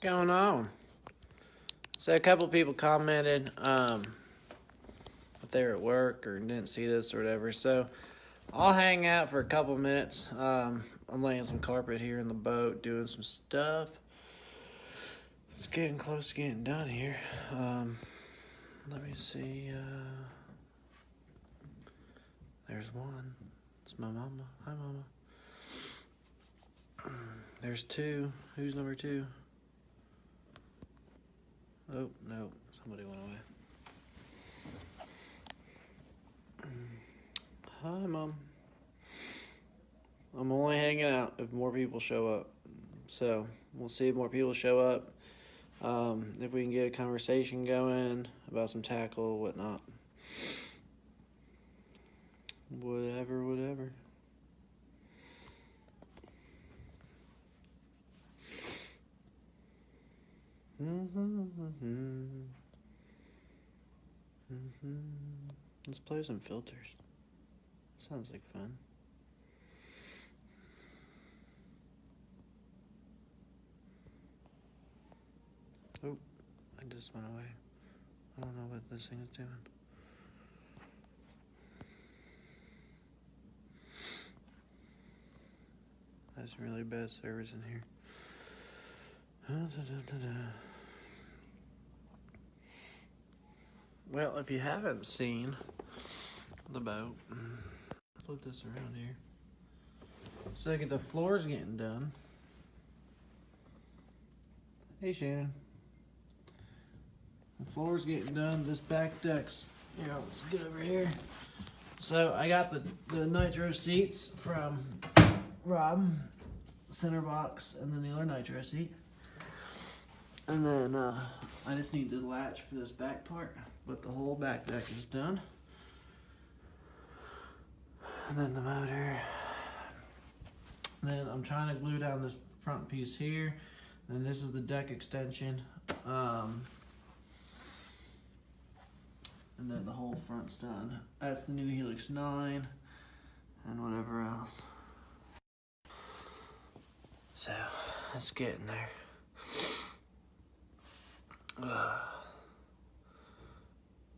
going on? So a couple people commented that they were at work or didn't see this or whatever. So I'll hang out for a couple minutes. I'm laying some carpet here in the boat, doing some stuff. It's getting close to getting done here. Let me see. There's one. It's my mama. Hi, mama. There's two. Who's number two? Oh, no. Somebody went away. Hi, Mom. I'm only hanging out if more people show up. So, we'll see if more people show up. If we can get a conversation going about some tackle, whatnot. Whatever. Let's play some filters. Sounds like fun. Oh, I just went away. I don't know what this thing is doing. That's really bad service in here. Well, if you haven't seen the boat, flip this around here. So the floor's getting done. Hey, Shannon. The floor's getting done. This back deck's, let's get over here. So I got the nitro seats from Rob, center box, and then the other nitro seat. And then I just need the latch for this back part, but the whole back deck is done. And then the motor. Then I'm trying to glue down this front piece here. And this is the deck extension. And then the whole front's done. That's the new Helix 9 and whatever else. So, let's get in there.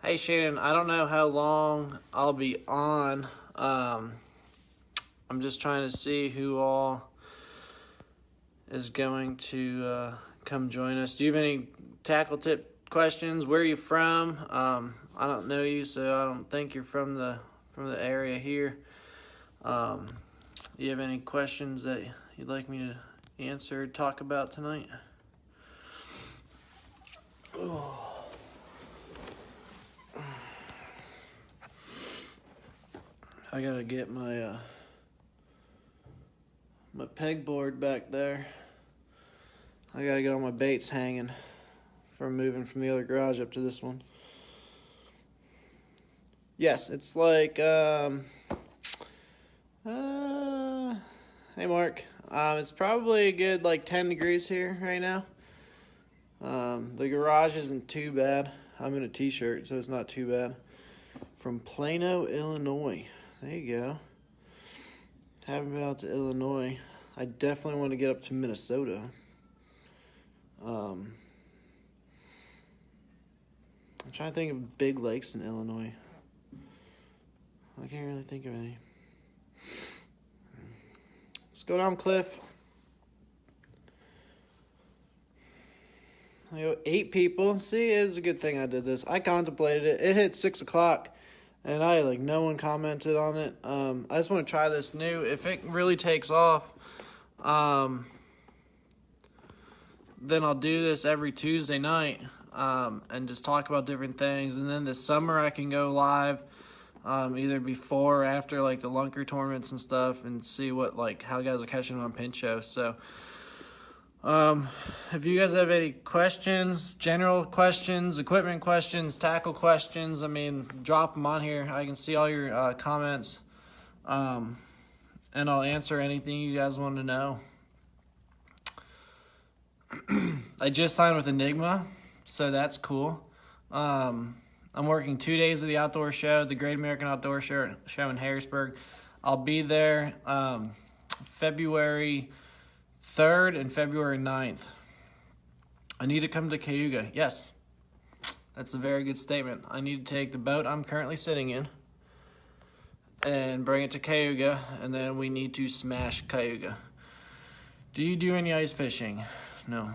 Hey Shannon, I don't know how long I'll be on. I'm just trying to see who all is going to come join us. Do you have any tackle tip questions? Where are you from? I don't know you, so I don't think you're from the area here. Do you have any questions that you'd like me to answer or talk about tonight? Oh. I gotta get my my pegboard back there. I gotta get all my baits hanging from moving from the other garage up to this one. Yes, it's like hey Mark. It's probably a good like 10 degrees here right now. The garage isn't too bad. I'm in a t-shirt, so it's not too bad. From Plano, Illinois. There you go. Haven't been out to Illinois. I definitely want to get up to Minnesota. I'm trying to think of big lakes in Illinois. I can't really think of any. Let's go down Cliff. I got 8 people. See, it was a good thing I did this. I contemplated it. It hit 6 o'clock, and no one commented on it. I just want to try this new. If it really takes off, then I'll do this every Tuesday night and just talk about different things. And then this summer I can go live either before or after the Lunker tournaments and stuff and see what how guys are catching them on Pincho. So if you guys have any questions, general questions, equipment questions, tackle questions, drop them on here. I can see all your comments, and I'll answer anything you guys want to know. I just signed with Enigma, so that's cool. I'm working 2 days of the outdoor show, the Great American Outdoor Show in Harrisburg. I'll be there February 3rd and February 9th. I need to come to Cayuga. Yes, that's a very good statement. I need to take the boat I'm currently sitting in and bring it to Cayuga, and then we need to smash Cayuga. Do you do any ice fishing? No.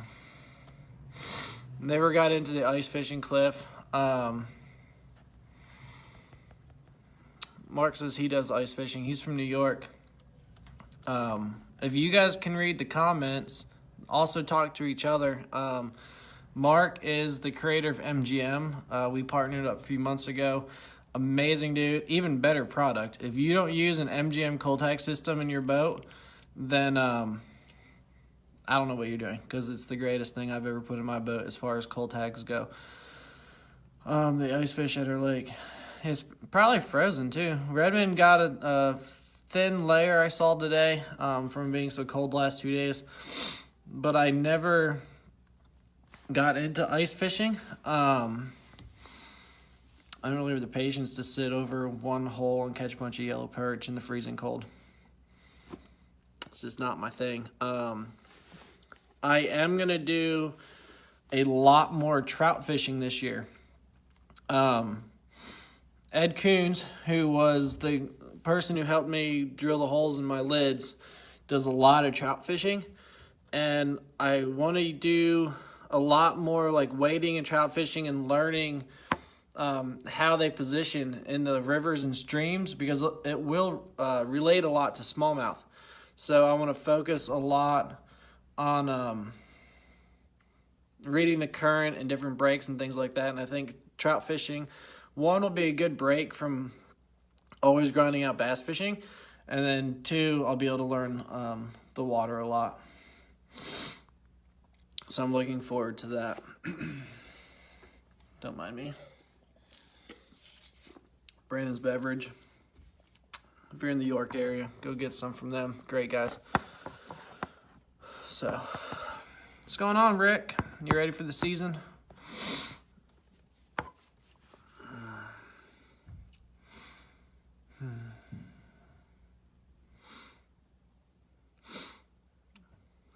Never got into the ice fishing, Cliff. Mark says he does ice fishing. He's from New York. If you guys can read the comments, also talk to each other. Mark is the creator of MGM. We partnered up a few months ago. Amazing dude, even better product. If you don't use an MGM cold hack system in your boat, then I don't know what you're doing, because it's the greatest thing I've ever put in my boat as far as cold hacks go. The ice fish at our lake, it's probably frozen too. Redmond got a thin layer I saw today from being so cold the last 2 days, but I never got into ice fishing. I don't really have the patience to sit over one hole and catch a bunch of yellow perch in the freezing cold. It's just not my thing. I am going to do a lot more trout fishing this year. Ed Coons, who was the person who helped me drill the holes in my lids, does a lot of trout fishing. And I want to do a lot more like wading and trout fishing and learning how they position in the rivers and streams, because it will relate a lot to smallmouth. So I want to focus a lot on reading the current and different breaks and things like that. And I think trout fishing, one, will be a good break from always grinding out bass fishing. And then two, I'll be able to learn the water a lot. So I'm looking forward to that. Don't mind me. Brandon's Beverage. If you're in the York area, go get some from them. Great guys. So, what's going on, Rick? You ready for the season?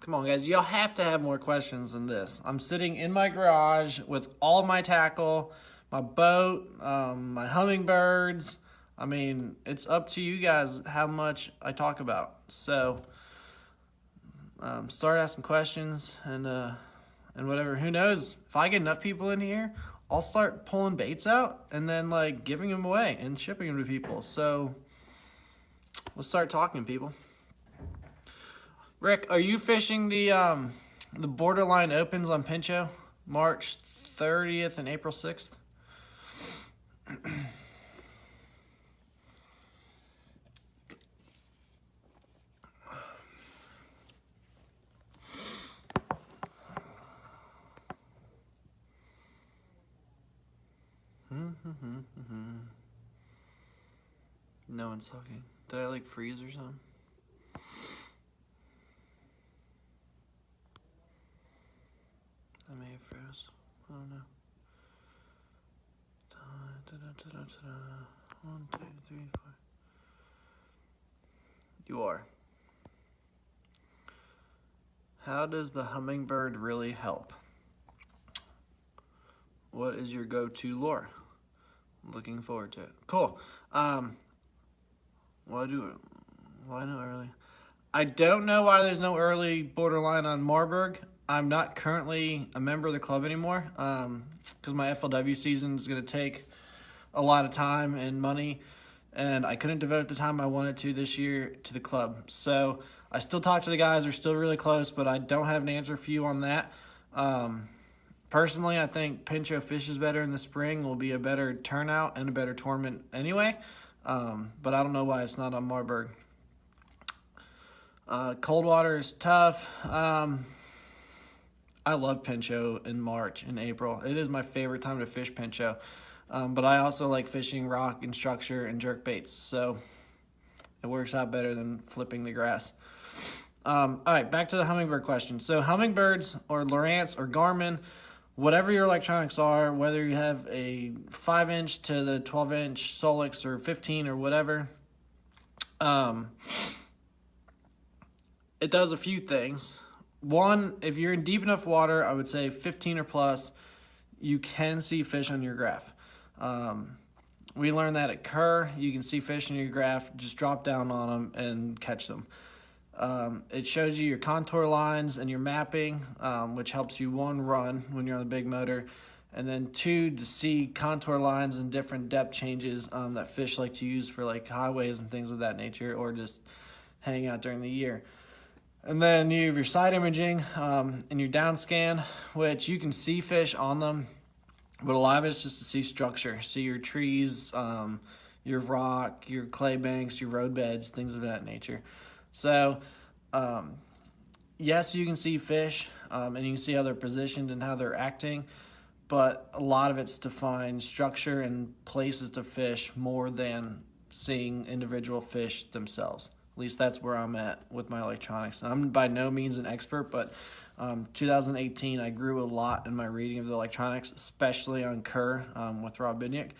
Come on, guys. Y'all have to have more questions than this. I'm sitting in my garage with all my tackle, my boat, my hummingbirds. I mean, it's up to you guys how much I talk about. So, start asking questions and whatever. Who knows? If I get enough people in here, I'll start pulling baits out and then like giving them away and shipping them to people. So, let's start talking, people. Rick, are you fishing the Borderline Opens on Pincho, March 30th and April 6th? No one's talking. Did I like freeze or something? I may have froze. I don't know. 1, 2, 3, 4. You are. How does the hummingbird really help? What is your go-to lure? Looking forward to it. Cool. Why no early? I don't know why there's no early Borderline on Marburg. I'm not currently a member of the club anymore because my FLW season is going to take a lot of time and money, and I couldn't devote the time I wanted to this year to the club. So I still talk to the guys. We're still really close, but I don't have an answer for you on that. Personally, I think Pincho fishes better in the spring. Will be a better turnout and a better tournament anyway. But I don't know why it's not on Marburg. Coldwater is tough. I love Pincho in March and April. It is my favorite time to fish Pincho. But I also like fishing rock and structure and jerk baits. So it works out better than flipping the grass. All right, back to the hummingbird question. So hummingbirds or Lowrance or Garmin, whatever your electronics are, whether you have a 5-inch to the 12-inch Solix or 15 or whatever, it does a few things. one, if you're in deep enough water, I would say 15 or plus, you can see fish on your graph. We learned that at Kerr. You can see fish in your graph, just drop down on them and catch them. It shows you your contour lines and your mapping, which helps you, one, run when you're on the big motor, and then two, to see contour lines and different depth changes that fish like to use for like highways and things of that nature, or just hang out during the year. And then you have your side imaging and your down scan, which you can see fish on them, but a lot of it's just to see structure, see your trees, your rock, your clay banks, your road beds, things of that nature. So, yes, you can see fish, and you can see how they're positioned and how they're acting, but a lot of it's to find structure and places to fish more than seeing individual fish themselves. At least that's where I'm at with my electronics. I'm by no means an expert, but 2018, I grew a lot in my reading of the electronics, especially on Kerr with Rob Bidnick.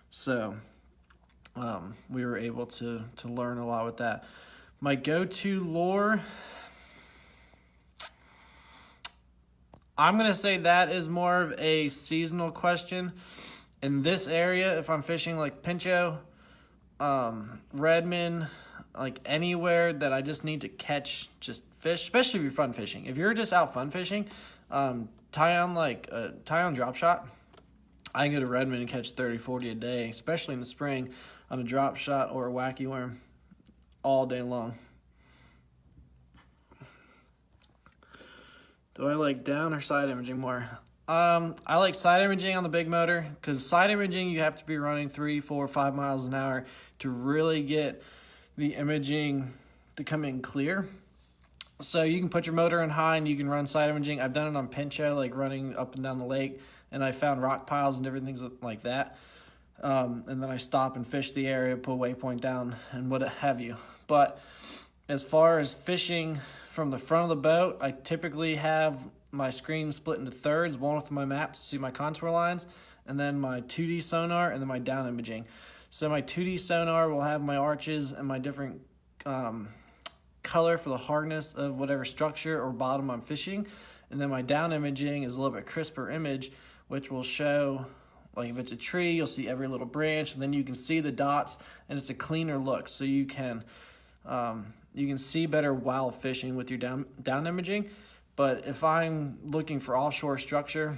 So we were able to learn a lot with that. My go-to lure, I'm going to say that is more of a seasonal question. In this area, if I'm fishing like Pincho, Redmond, like anywhere that I just need to catch just fish, especially if you're fun fishing. If you're just out fun fishing, tie on drop shot. I can go to Redmond and catch 30, 40 a day, especially in the spring, on a drop shot or a wacky worm all day long. Do I like down or side imaging more? I like side imaging on the big motor, because side imaging you have to be running 3, 4, 5 miles an hour to really get the imaging to come in clear. So you can put your motor in high and you can run side imaging. I've done it on Pincho, like running up and down the lake, and I found rock piles and different things like that. And then I stop and fish the area, put a waypoint down, and what have you. But as far as fishing from the front of the boat, I typically have my screen split into thirds, one with my map to see my contour lines, and then my 2D sonar, and then my down imaging. So my 2D sonar will have my arches and my different color for the hardness of whatever structure or bottom I'm fishing. And then my down imaging is a little bit crisper image, which will show, like if it's a tree, you'll see every little branch, and then you can see the dots, and it's a cleaner look. So you can see better while fishing with your down imaging. But if I'm looking for offshore structure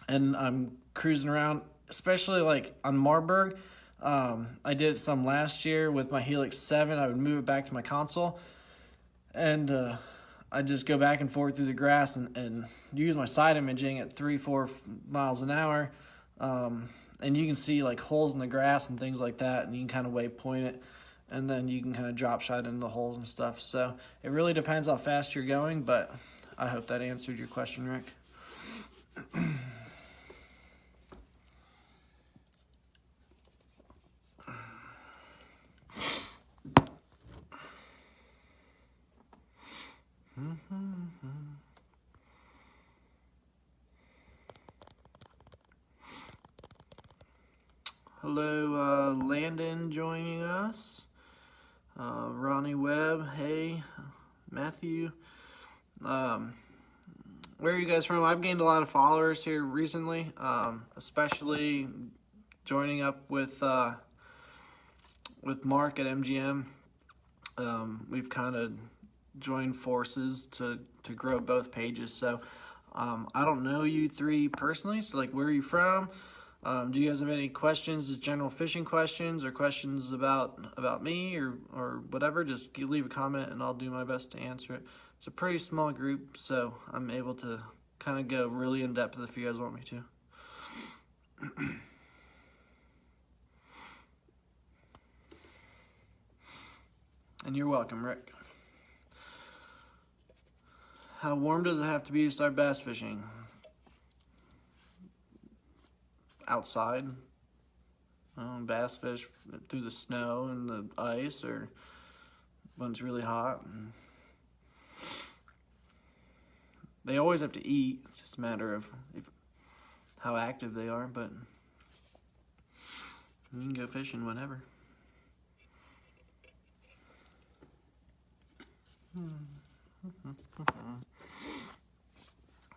and I'm cruising around, especially like on Marburg, I did some last year with my Helix 7. I would move it back to my console, and I'd just go back and forth through the grass and use my side imaging at 3, 4 miles an hour. And you can see like holes in the grass and things like that, and you can kind of waypoint it, and then you can kind of drop shot into the holes and stuff. So it really depends how fast you're going, but I hope that answered your question, Rick. Hello, Landon joining us. Ronnie Webb, hey. Matthew. Where are you guys from? I've gained a lot of followers here recently, especially joining up with Mark at MGM. We've kind of joined forces to grow both pages. So I don't know you three personally, so like, where are you from? Do you guys have any questions, just general fishing questions or questions about me or whatever? Just leave a comment and I'll do my best to answer it. It's a pretty small group, so I'm able to kind of go really in depth if you guys want me to. And you're welcome, Rick. How warm does it have to be to start bass fishing? Outside. Bass fish through the snow and the ice, or when it's really hot. They always have to eat. It's just a matter of how active they are, but you can go fishing whenever. Let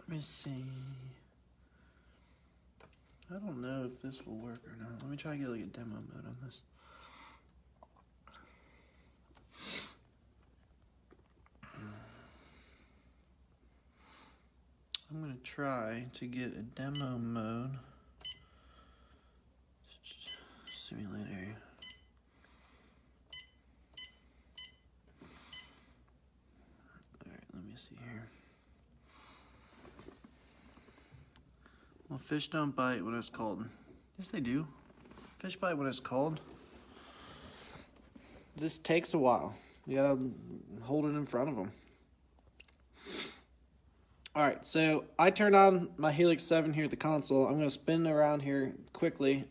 me see. I don't know if this will work or not. Let me try to get like a demo mode on this. I'm gonna try to get a demo mode. Simulator. Alright, let me see here. Well, fish don't bite when it's cold. Yes, they do. Fish bite when it's cold. This takes a while. You gotta hold it in front of them. Alright, so I turned on my Helix 7 here at the console. I'm gonna spin around here quickly.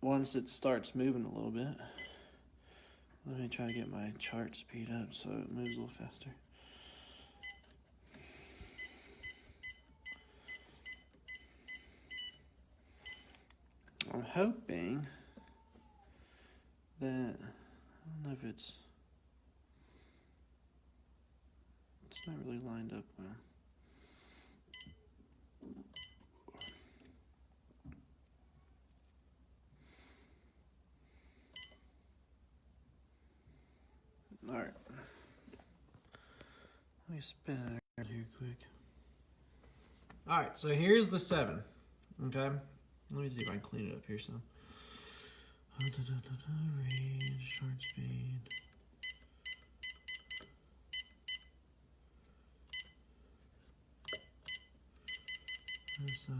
Once it starts moving a little bit. Let me try to get my chart speed up so it moves a little faster. I'm hoping that, I don't know if it's not really lined up well. All right, let me spin it around here quick. All right, so here's the 7, okay? Let me see if I can clean it up here some. Range, short speed. SI.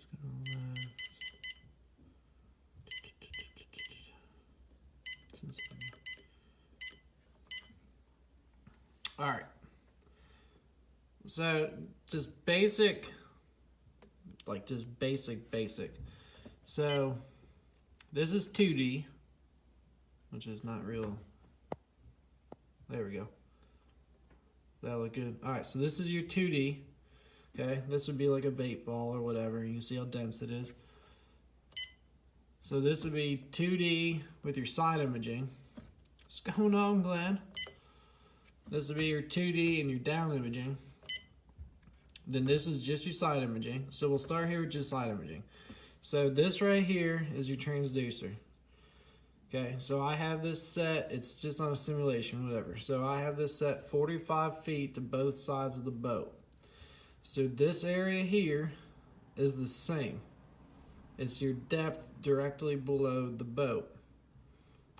Let's go to the left. All right. So just basic. So this is 2D, which is not real. There we go. That'll look good. All right, so this is your 2D. Okay, this would be like a bait ball or whatever. You can see how dense it is. So this would be 2D with your side imaging. What's going on, Glenn? This would be your 2D and your down imaging. Then this is just your side imaging. So we'll start here with just side imaging. So this right here is your transducer. Okay, so I have this set, it's just on a simulation, whatever. So I have this set 45 feet to both sides of the boat. So this area here is the same. It's your depth directly below the boat.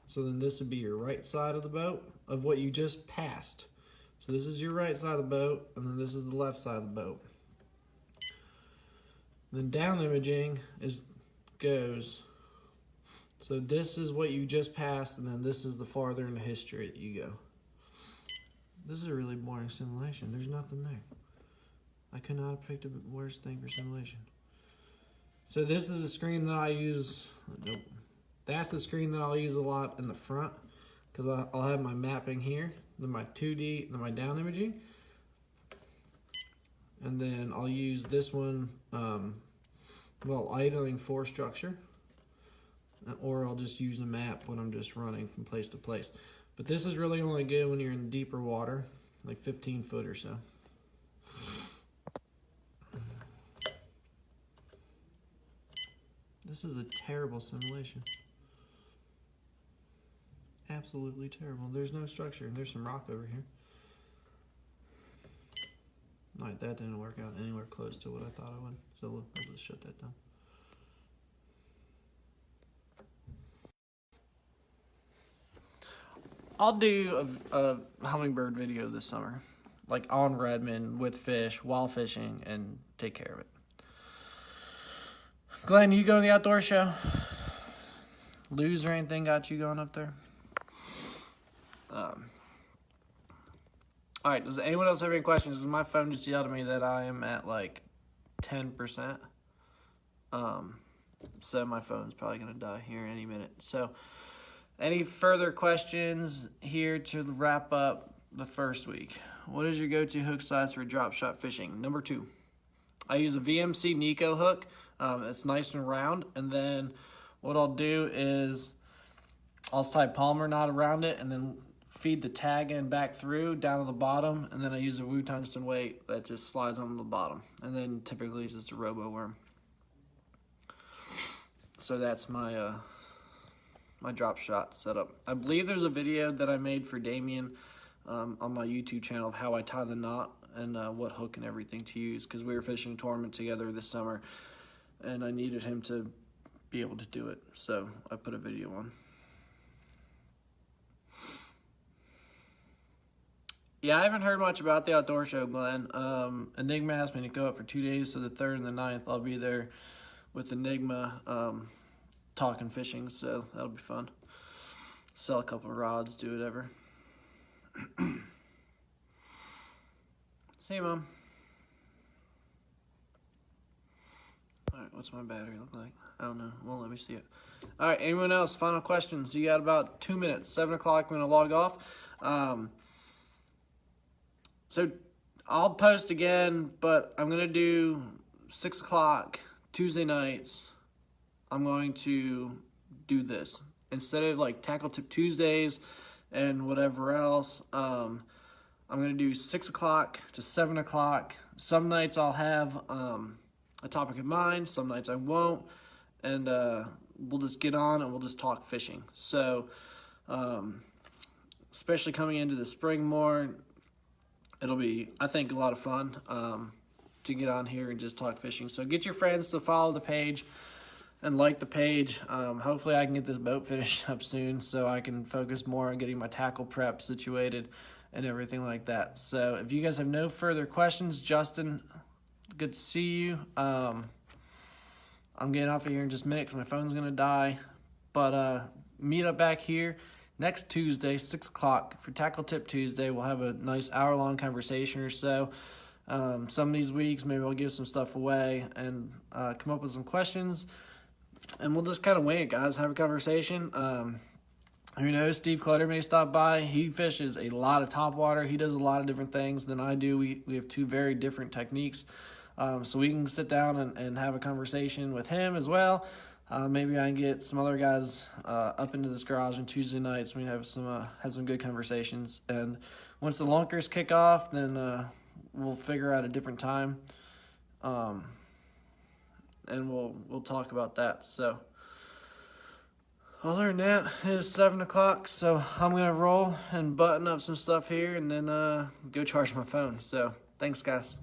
So then this would be your right side of the boat of what you just passed. So this is your right side of the boat, and then this is the left side of the boat. Then down imaging goes, so this is what you just passed, and then this is the farther in the history that you go. This is a really boring simulation. There's nothing there. I could not have picked a worse thing for simulation. So this is the screen that I use. Nope. That's the screen that I'll use a lot in the front, because I'll have my mapping here, then my 2D, then my down imaging. And then I'll use this one, well, idling for structure. Or I'll just use a map when I'm just running from place to place. But this is really only good when you're in deeper water, like 15 foot or so. This is a terrible simulation. Absolutely terrible. There's no structure. There's some rock over here. Alright, that didn't work out anywhere close to what I thought it would. So I'll just shut that down. I'll do a hummingbird video this summer, like on Redmond with fish, while fishing, and take care of it. Glenn, you going to the outdoor show? Lose or anything got you going up there? All right, does anyone else have any questions? Because my phone just yelled at me that I am at like 10%. So my phone's probably going to die here any minute. So any further questions here to wrap up the first week? What is your go-to hook size for drop shot fishing? Number 2. I use a VMC Nico hook. It's nice and round. And then what I'll do is I'll tie Palmer knot around it and then feed the tag in back through down to the bottom, and then I use a Wu Tungsten weight that just slides on the bottom, and then typically it's just a robo worm. So that's my my drop shot setup. I believe there's a video that I made for Damien on my YouTube channel of how I tie the knot and what hook and everything to use, because we were fishing a tournament together this summer and I needed him to be able to do it, so I put a video on. Yeah, I haven't heard much about the outdoor show, Glenn. Enigma asked me to go up for 2 days, so the 3rd and the 9th I'll be there with Enigma talking fishing, so that'll be fun. Sell a couple of rods, do whatever. See you, Mom. Alright, what's my battery look like? I don't know. Won't let me see it. Alright, anyone else? Final questions? You got about 2 minutes. 7 o'clock, I'm going to log off. So I'll post again, but I'm going to do 6 o'clock Tuesday nights. I'm going to do this. Instead of like Tackle Tip Tuesdays and whatever else, I'm going to do 6 o'clock to 7 o'clock. Some nights I'll have a topic in mind, some nights I won't, and we'll just get on and we'll just talk fishing. So especially coming into the spring more, it'll be, I think, a lot of fun to get on here and just talk fishing. So get your friends to follow the page and like the page. Hopefully I can get this boat finished up soon so I can focus more on getting my tackle prep situated and everything like that. So if you guys have no further questions, Justin, good to see you. I'm getting off of here in just a minute because my phone's going to die. But meet up back here next Tuesday, 6 o'clock for Tackle Tip Tuesday. We'll have a nice hour-long conversation or so. Some of these weeks, maybe I'll give some stuff away and come up with some questions. And we'll just kind of wing it, guys. Have a conversation. Who knows? Steve Clutter may stop by. He fishes a lot of topwater. He does a lot of different things than I do. We have two very different techniques. So we can sit down and have a conversation with him as well. Maybe I can get some other guys up into this garage on Tuesday nights. We have some good conversations. And once the lunkers kick off, then we'll figure out a different time. And we'll talk about that. So other than that, it is 7 o'clock, so I'm gonna roll and button up some stuff here and then go charge my phone. So thanks, guys.